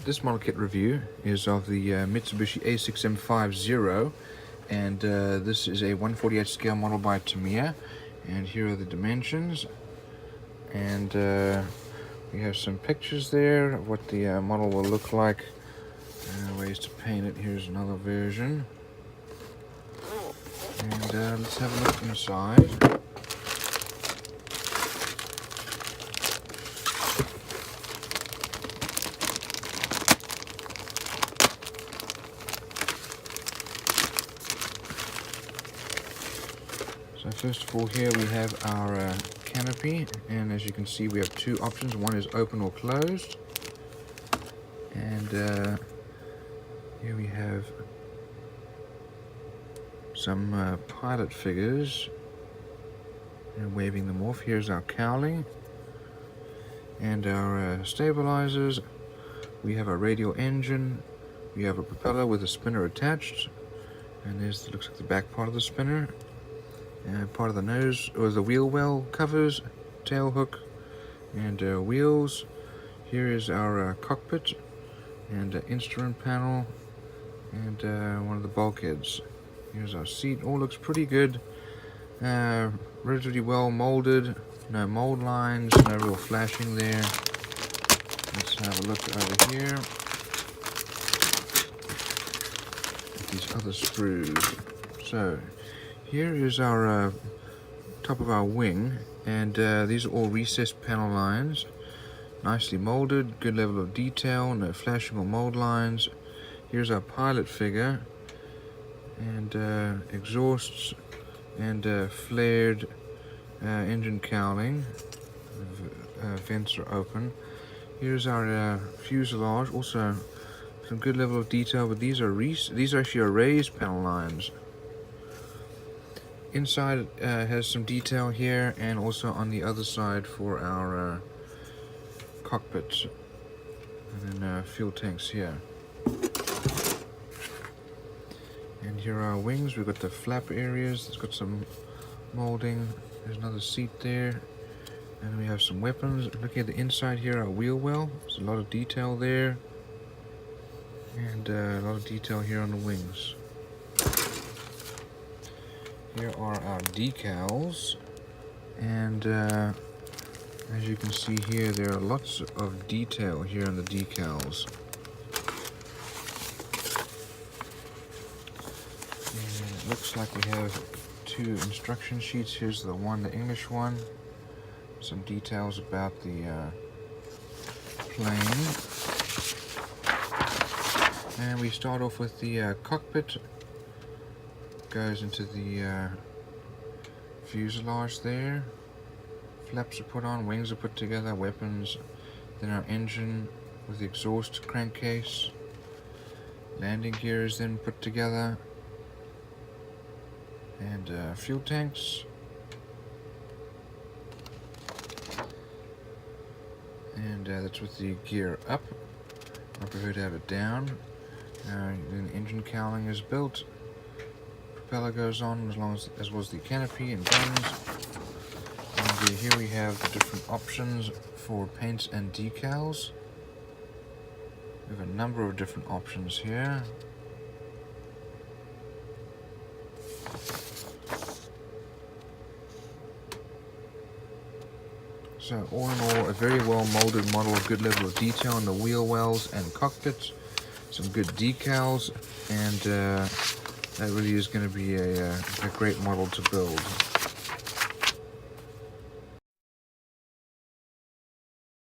This model kit review is of the Mitsubishi A6M5c, and this is a 1/48 scale model by Tamiya. And here are the dimensions, and we have some pictures there of what the model will look like, ways to paint it. Here's another version, and let's have a look inside. So first of all, here we have our canopy, and as you can see we have two options. One is open or closed, and here we have some pilot figures and waving them off. Here's our cowling and our stabilizers. We have a radial engine, we have a propeller with a spinner attached, and there's looks like the back part of the spinner. Part of the nose or the wheel well covers, tail hook, and wheels. Here is our cockpit and instrument panel, and one of the bulkheads. Here's our seat. All looks pretty good. Relatively well molded. No mold lines. No real flashing there. Let's have a look over here at these other screws. So here is our top of our wing, and these are all recessed panel lines, nicely molded, good level of detail, no flashing or mold lines. Here's our pilot figure, and exhausts, and flared engine cowling. Vents are open. Here's our fuselage, also some good level of detail, but these are actually raised panel lines. Inside has some detail here, and also on the other side for our cockpit, and then fuel tanks here. And here are our wings. We've got the flap areas. It's got some molding. There's another seat there, and we have some weapons. Looking at the inside here, our wheel well. There's a lot of detail there, and a lot of detail here on the wings. Here are our decals, and as you can see here, there are lots of detail here on the decals. And it looks like we have two instruction sheets. Here's the English one. Some details about the plane. And we start off with the cockpit. Goes into the fuselage there. Flaps are put on, wings are put together, weapons. Then our engine with the exhaust crankcase. Landing gear is then put together, and fuel tanks. And that's with the gear up. I prefer to have it down. Then the engine cowling is built. Propeller goes on, as was the canopy and guns. And here we have the different options for paints and decals. We have a number of different options here. So all in all, a very well molded model with good level of detail on the wheel wells and cockpits. Some good decals, and that really is going to be a great model to build.